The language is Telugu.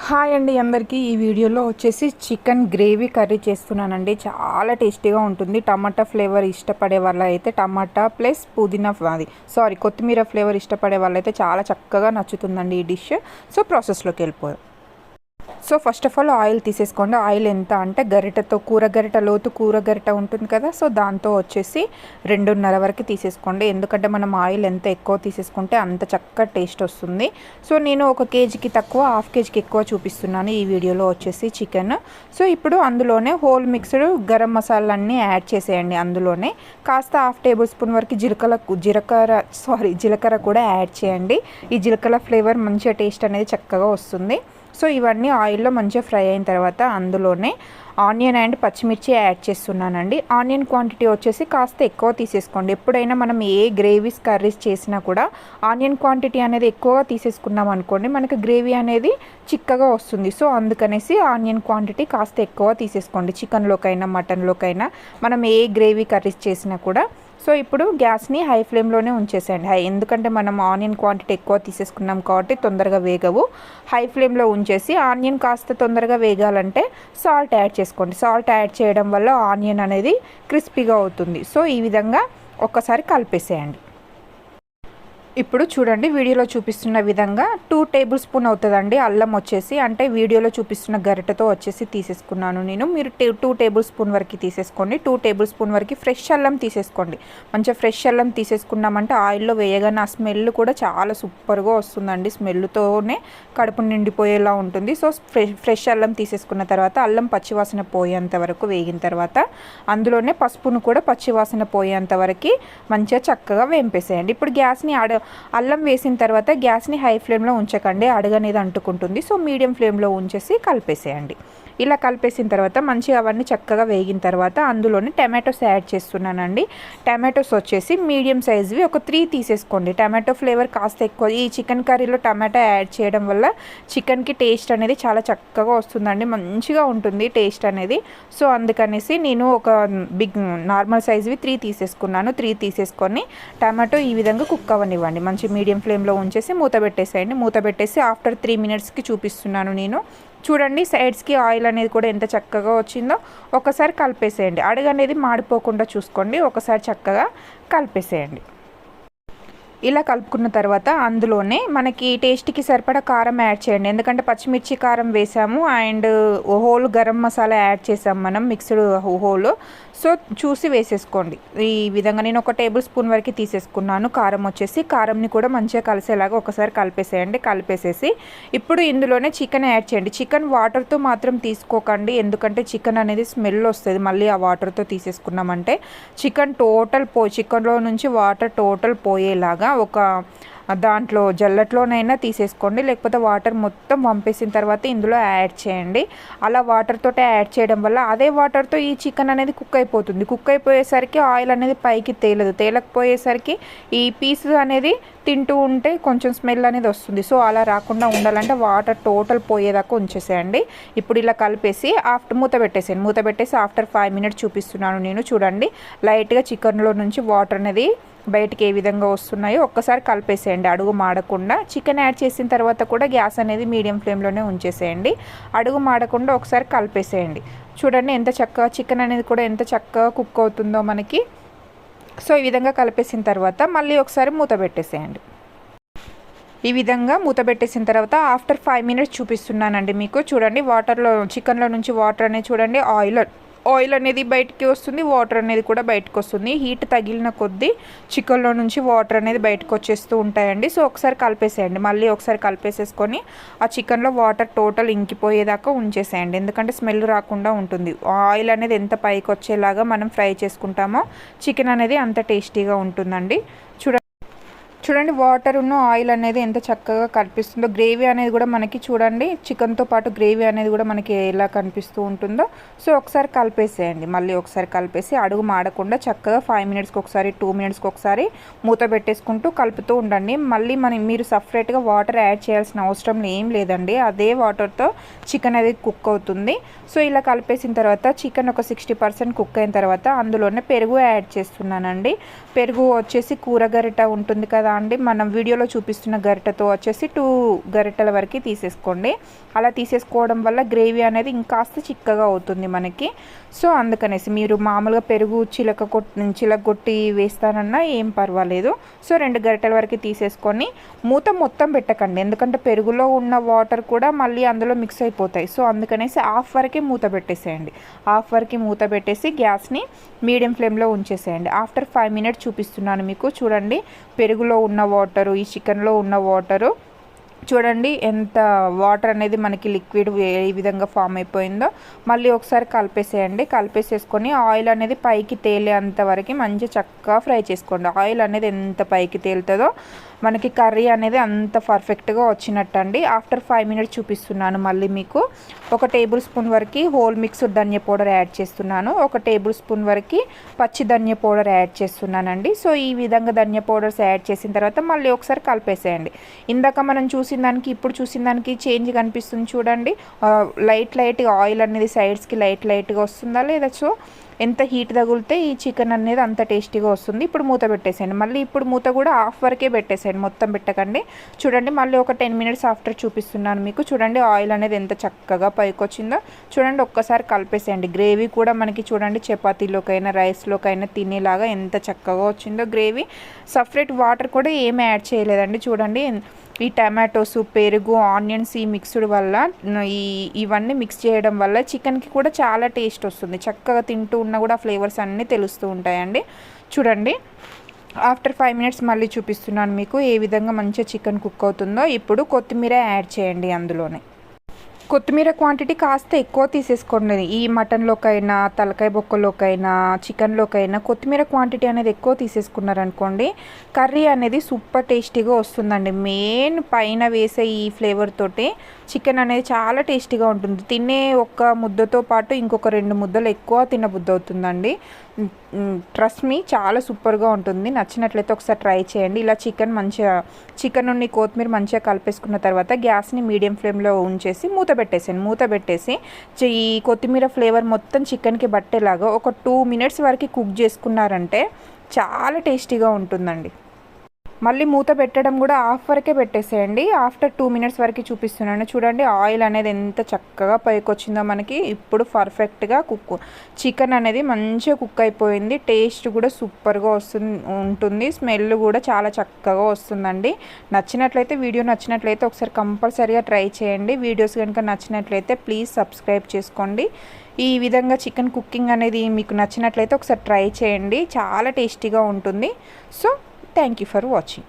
హాయ్ అండి అందరికీ. ఈ వీడియోలో వచ్చేసి చికెన్ గ్రేవీ కర్రీ చేస్తున్నానండి. చాలా టేస్టీగా ఉంటుంది. టమాటా ఫ్లేవర్ ఇష్టపడే వాళ్ళైతే టమాటా ప్లస్ పుదీనా కొత్తిమీర ఫ్లేవర్ ఇష్టపడే వాళ్ళైతే చాలా చక్కగా నచ్చుతుందండి ఈ డిష్. సో ప్రాసెస్లోకి వెళ్ళిపోయాం. So first of all oil తీసేసుకోండి. ఆయిల్ ఎంత అంటే గరిటెతో కూర గరిట ఉంటుంది కదా, సో దాంతో వచ్చేసి 2.5 వరకు తీసేసుకోండి. ఎందుకంటే మనం ఆయిల్ ఎంత ఎక్కువ తీసేసుకుంటే అంత చక్కగా టేస్ట్ వస్తుంది. సో నేను 1 కేజీకి తక్కువ 1/2 కేజీకి ఎక్కువ చూపిస్తున్నాను ఈ వీడియోలో వచ్చేసి చికెన్. సో ఇప్పుడు అందులోనే హోల్ మిక్స్డ్ గరం మసాలాలన్నీ యాడ్ చేసేయండి. అందులోనే కాస్త 1/2 టేబుల్ స్పూన్ వరకు జీలకర్ర కూడా యాడ్ చేయండి. ఈ జీలకర్ర ఫ్లేవర్ మంచిగా టేస్ట్ అనేది చక్కగా వస్తుంది. సో ఇవన్నీ ఆయిల్లో మంచిగా ఫ్రై అయిన తర్వాత అందులోనే ఆనియన్ అండ్ పచ్చిమిర్చి యాడ్ చేస్తున్నానండి. ఆనియన్ క్వాంటిటీ వచ్చేసి కాస్త ఎక్కువ తీసేసుకోండి. ఎప్పుడైనా మనం ఏ గ్రేవీస్ కర్రీస్ చేసినా కూడా ఆనియన్ క్వాంటిటీ అనేది ఎక్కువగా తీసేసుకున్నాం అనుకోండి, మనకి గ్రేవీ అనేది చిక్కగా వస్తుంది. సో అందుకనేసి ఆనియన్ క్వాంటిటీ కాస్త ఎక్కువ తీసేసుకోండి. చికెన్లోకైనా మటన్లోకైనా మనం ఏ గ్రేవీ కర్రీస్ చేసినా కూడా. సో ఇప్పుడు గ్యాస్ని హై ఫ్లేమ్లోనే ఉంచేసేయండి. ఎందుకంటే మనం ఆనియన్ క్వాంటిటీ ఎక్కువ తీసేసుకున్నాం కాబట్టి తొందరగా వేగవు. హై ఫ్లేమ్లో ఉంచేసి ఆనియన్ కాస్త తొందరగా వేగాలంటే సాల్ట్ యాడ్ చేసుకోండి. సాల్ట్ యాడ్ చేయడం వల్ల ఆనియన్ అనేది క్రిస్పీగా అవుతుంది. సో ఈ విధంగా ఒక్కసారి కలిపేసేయండి. ఇప్పుడు చూడండి, వీడియోలో చూపిస్తున్న విధంగా 2 టేబుల్ స్పూన్ అవుతుందండి అల్లం వచ్చేసి. అంటే వీడియోలో చూపిస్తున్న గరిటెతో వచ్చేసి తీసేసుకున్నాను నేను. మీరు 2 టేబుల్ స్పూన్ వరకు తీసేసుకోండి. 2 టేబుల్ స్పూన్ వరకు ఫ్రెష్ అల్లం తీసేసుకోండి. మంచిగా ఫ్రెష్ అల్లం తీసేసుకున్నామంటే ఆయిల్లో వేయగానే ఆ స్మెల్ కూడా చాలా సూపర్గా వస్తుందండి. స్మెల్తోనే కడుపు నిండిపోయేలా ఉంటుంది. సో ఫ్రెష్ అల్లం తీసేసుకున్న తర్వాత అల్లం పచ్చివాసన పోయేంత వరకు వేగిన తర్వాత అందులోనే పసుపును కూడా పచ్చివాసన పోయేంత వరకు మంచిగా చక్కగా వేంపేసేయండి. ఇప్పుడు గ్యాస్ని అల్లం వేసిన తర్వాత గ్యాస్ని హై ఫ్లేమ్లో ఉంచకండి, అడుగనేది అంటుకుంటుంది. సో మీడియం ఫ్లేమ్లో ఉంచేసి కలిపేసేయండి. ఇలా కలిపేసిన తర్వాత మంచిగా అవన్నీ చక్కగా వేగిన తర్వాత అందులోనే టమాటోస్ యాడ్ చేస్తున్నానండి. టమాటోస్ వచ్చేసి మీడియం సైజ్వి ఒక 3 తీసేసుకోండి. టమాటో ఫ్లేవర్ కాస్త ఎక్కువ ఈ చికెన్ కర్రీలో టమాటా యాడ్ చేయడం వల్ల చికెన్కి టేస్ట్ అనేది చాలా చక్కగా వస్తుందండి, మంచిగా ఉంటుంది టేస్ట్ అనేది. సో అందుకనేసి నేను ఒక నార్మల్ సైజ్వి 3 తీసేసుకున్నాను. 3 తీసేసుకొని టమాటో ఈ విధంగా కుక్ అవ్వనివ్వండి. మంచి మీడియం ఫ్లేమ్లో ఉంచేసి మూత పెట్టేసేయండి. మూత పెట్టేసి ఆఫ్టర్ 3 మినిట్స్కి చూపిస్తున్నాను నేను. చూడండి, సైడ్స్కి ఆయిల్ అనేది కూడా ఎంత చక్కగా వచ్చిందో. ఒకసారి కలిపేసేయండి. అడుగు అనేది మాడిపోకుండా చూసుకోండి. ఒకసారి చక్కగా కలిపేసేయండి. ఇలా కలుపుకున్న తర్వాత అందులోనే మనకి టేస్ట్కి సరిపడా కారం యాడ్ చేయండి. ఎందుకంటే పచ్చిమిర్చి కారం వేసాము and whole garam masala add చేసాము మనం మిక్స్డ్ హోల్. సో చూసి వేసేసుకోండి. ఈ విధంగా నేను 1 టేబుల్ స్పూన్ వరకు తీసేసుకున్నాను కారం వచ్చేసి. కారంని కూడా మంచిగా కలిసేలాగా ఒకసారి కలిపేసేయండి. కలిపేసేసి ఇప్పుడు ఇందులోనే చికెన్ యాడ్ చేయండి. చికెన్ వాటర్తో మాత్రం తీసుకోకండి, ఎందుకంటే చికెన్ అనేది స్మెల్ వస్తుంది మళ్ళీ ఆ వాటర్తో తీసేసుకున్నామంటే. చికెన్లో నుంచి వాటర్ టోటల్ పోయేలాగా ఒక దాంట్లో జల్లట్లోనైనా తీసేసుకోండి, లేకపోతే వాటర్ మొత్తం పంపేసిన తర్వాత ఇందులో యాడ్ చేయండి. అలా వాటర్తో యాడ్ చేయడం వల్ల అదే వాటర్తో ఈ చికెన్ అనేది కుక్ అయిపోతుంది. కుక్ అయిపోయేసరికి ఆయిల్ అనేది పైకి తేలకపోయేసరికి ఈ పీస్ అనేది తింటూ ఉంటే కొంచెం స్మెల్ అనేది వస్తుంది. సో అలా రాకుండా ఉండాలంటే వాటర్ టోటల్ పోయేదాకా ఉంచేసేయండి. ఇప్పుడు ఇలా కలిపేసి మూత పెట్టేసేయండి. మూత పెట్టేసి ఆఫ్టర్ 5 మినిట్స్ చూపిస్తున్నాను నేను. చూడండి, లైట్గా చికెన్లో నుంచి వాటర్ అనేది బయటికి ఏ విధంగా వస్తున్నాయో ఒక్కసారి కలిపేసేయండి అడుగు మాడకుండా. చికెన్ యాడ్ చేసిన తర్వాత కూడా గ్యాస్ అనేది మీడియం ఫ్లేమ్లోనే ఉంచేసేయండి. అడుగు మాడకుండా ఒకసారి కలిపేసేయండి. చూడండి ఎంత చక్కగా చికెన్ అనేది కూడా ఎంత చక్కగా కుక్ అవుతుందో మనకి. సో ఈ విధంగా కలిపేసిన తర్వాత మళ్ళీ ఒకసారి మూత పెట్టేసేయండి. ఈ విధంగా మూత పెట్టేసిన తర్వాత ఆఫ్టర్ 5 మినిట్స్ చూపిస్తున్నానండి మీకు. చూడండి, చికెన్లో నుంచి వాటర్ అనేది చూడండి ఆయిల్ అనేది బయటికి వస్తుంది, వాటర్ అనేది కూడా బయటకు వస్తుంది. హీట్ తగిలిన కొద్దీ చికెన్లో నుంచి వాటర్ అనేది బయటకు వచ్చేస్తూ ఉంటాయండి. సో ఒకసారి కలిపేసేయండి. మళ్ళీ ఒకసారి కలిపేసేసుకొని ఆ చికెన్లో వాటర్ టోటల్ ఇంకిపోయేదాకా ఉంచేసేయండి, ఎందుకంటే స్మెల్ రాకుండా ఉంటుంది. ఆయిల్ అనేది ఎంత పైకి వచ్చేలాగా మనం ఫ్రై చేసుకుంటామో చికెన్ అనేది అంత టేస్టీగా ఉంటుందండి. చూడండి, వాటర్ ఉన్న ఆయిల్ అనేది ఎంత చక్కగా కనిపిస్తుందో. గ్రేవీ అనేది కూడా మనకి చూడండి, చికెన్తో పాటు గ్రేవీ అనేది కూడా మనకి ఎలా కనిపిస్తూ ఉంటుందో. సో ఒకసారి కలిపేసేయండి. మళ్ళీ ఒకసారి కలిపేసి అడుగు మాడకుండా చక్కగా 5 మినిట్స్కి ఒకసారి 2 మినిట్స్కి ఒకసారి మూత పెట్టేసుకుంటూ కలుపుతూ ఉండండి. మళ్ళీ మీరు సపరేట్గా వాటర్ యాడ్ చేయాల్సిన అవసరం ఏం లేదండి, అదే వాటర్తో చికెన్ అనేది కుక్ అవుతుంది. సో ఇలా కలిపేసిన తర్వాత చికెన్ ఒక 60% కుక్ అయిన తర్వాత అందులోనే పెరుగు యాడ్ చేస్తున్నానండి. పెరుగు వచ్చేసి కూరగరిట ఉంటుంది కదా అండి, మనం వీడియోలో చూపిస్తున్న గరిటెతో వచ్చేసి 2 గరిటెల వరకు తీసేసుకోండి. అలా తీసేసుకోవడం వల్ల గ్రేవీ అనేది ఇంకాస్త చిక్కగా అవుతుంది మనకి. సో అందుకనేసి మీరు మామూలుగా పెరుగు చిలగొట్టి వేస్తానన్నా ఏం పర్వాలేదు. సో 2 గరిటెల వరకు తీసేసుకొని మూత మొత్తం పెట్టకండి, ఎందుకంటే పెరుగులో ఉన్న వాటర్ కూడా మళ్ళీ అందులో మిక్స్ అయిపోతాయి. సో అందుకనేసి హాఫ్ వరకే మూత పెట్టేసేయండి. హాఫ్ వరకు మూత పెట్టేసి గ్యాస్ని మీడియం ఫ్లేమ్లో ఉంచేసేయండి. ఆఫ్టర్ 5 మినిట్స్ చూపిస్తున్నాను మీకు. చూడండి పెరుగులో ఉన్న వాటరు, ఈ చికెన్లో ఉన్న వాటరు చూడండి ఎంత వాటర్ అనేది మనకి లిక్విడ్ ఏ విధంగా ఫామ్ అయిపోయిందో. మళ్ళీ ఒకసారి కలిపేసేసుకొని ఆయిల్ అనేది పైకి తేలేంత వరకు మంచిగా చక్కగా ఫ్రై చేసుకోండి. ఆయిల్ అనేది ఎంత పైకి తేలుతుందో మనకి కర్రీ అనేది అంత పర్ఫెక్ట్గా వచ్చినట్టు అండి. ఆఫ్టర్ 5 మినిట్స్ చూపిస్తున్నాను మళ్ళీ మీకు. 1 టేబుల్ స్పూన్ వరకు హోల్ మిక్స్డ్ ధనియా పౌడర్ యాడ్ చేస్తున్నాను. 1 టేబుల్ స్పూన్ వరకు పచ్చి ధనియా పౌడర్ యాడ్ చేస్తున్నానండి. సో ఈ విధంగా ధనియా పౌడర్స్ యాడ్ చేసిన తర్వాత మళ్ళీ ఒకసారి కలిపేసేయండి. ఇందాక మనం చూసిన దానికి ఇప్పుడు చూసిన దానికి చేంజ్ కనిపిస్తుంది చూడండి. లైట్గా ఆయిల్ అనేది సైడ్స్కి లైట్గా వస్తుందా లేదా. సో ఎంత హీట్ తగిలితే ఈ చికెన్ అనేది అంత టేస్టీగా వస్తుంది. ఇప్పుడు మూత పెట్టేసేయండి. మళ్ళీ ఇప్పుడు మూత కూడా హాఫ్ వరకే పెట్టేసేయండి, మొత్తం పెట్టకండి. చూడండి మళ్ళీ ఒక 10 మినిట్స్ ఆఫ్టర్ చూపిస్తున్నాను మీకు. చూడండి ఆయిల్ అనేది ఎంత చక్కగా పైకి వచ్చిందో. చూడండి ఒక్కసారి కలిపేసేయండి. గ్రేవీ కూడా మనకి చూడండి చపాతీలోకైనా రైస్లోకైనా తినేలాగా ఎంత చక్కగా వచ్చిందో గ్రేవీ. సపరేట్ వాటర్ కూడా ఏమి యాడ్ చేయలేదండి. చూడండి ఈ టమాటోస్, పెరుగు, ఆనియన్స్ ఈ మిక్స్డ్ వల్ల ఇవన్నీ మిక్స్ చేయడం వల్ల చికెన్కి కూడా చాలా టేస్ట్ వస్తుంది. చక్కగా తింటూ ఉన్నా కూడా ఫ్లేవర్స్ అన్నీ తెలుస్తూ ఉంటాయండి. చూడండి ఆఫ్టర్ 5 మినిట్స్ మళ్ళీ చూపిస్తున్నాను మీకు ఏ విధంగా మంచిగా చికెన్ కుక్ అవుతుందో. ఇప్పుడు కొత్తిమీర యాడ్ చేయండి. అందులోనే కొత్తిమీర క్వాంటిటీ కాస్త ఎక్కువ తీసేసుకోండి. ఈ మటన్లోకైనా, తలకాయ బొక్కలోకైనా, చికెన్లోకైనా కొత్తిమీర క్వాంటిటీ అనేది ఎక్కువ తీసేసుకున్నారనుకోండి కర్రీ అనేది సూపర్ టేస్టీగా వస్తుందండి. మెయిన్ పైన వేసే ఈ ఫ్లేవర్ తోటి చికెన్ అనేది చాలా టేస్టీగా ఉంటుంది. తినే ఒక్క ముద్దతో పాటు ఇంకొక 2 ముద్దలు ఎక్కువ తినబుద్ధి అవుతుందండి. ట్రస్ట్ మీ చాలా సూపర్గా ఉంటుంది. నచ్చినట్లయితే ఒకసారి ట్రై చేయండి. ఇలా చికెన్ నుండి కొత్తిమీర మంచిగా కలిపేసుకున్న తర్వాత గ్యాస్ని మీడియం ఫ్లేమ్లో ఉంచేసి మూత పెట్టేసి ఈ కొత్తిమీర ఫ్లేవర్ మొత్తం చికెన్కి పట్టేలాగా ఒక 2 మినిట్స్ వరకు కుక్ చేసుకున్నారంటే చాలా టేస్టీగా ఉంటుందండి. మళ్ళీ మూత పెట్టడం కూడా హాఫ్ వరకే పెట్టేసేయండి. ఆఫ్టర్ 2 మినిట్స్ వరకు చూపిస్తున్నాను. చూడండి ఆయిల్ అనేది ఎంత చక్కగా పైకి వచ్చిందో మనకి. ఇప్పుడు పర్ఫెక్ట్గా చికెన్ అనేది మంచిగా కుక్ అయిపోయింది. టేస్ట్ కూడా సూపర్గా ఉంటుంది. స్మెల్ కూడా చాలా చక్కగా వస్తుందండి. వీడియో నచ్చినట్లయితే ఒకసారి కంపల్సరీగా ట్రై చేయండి. వీడియోస్ కనుక నచ్చినట్లయితే ప్లీజ్ సబ్స్క్రైబ్ చేసుకోండి. ఈ విధంగా చికెన్ కుకింగ్ అనేది మీకు నచ్చినట్లయితే ఒకసారి ట్రై చేయండి. చాలా టేస్టీగా ఉంటుంది. So thank you for watching.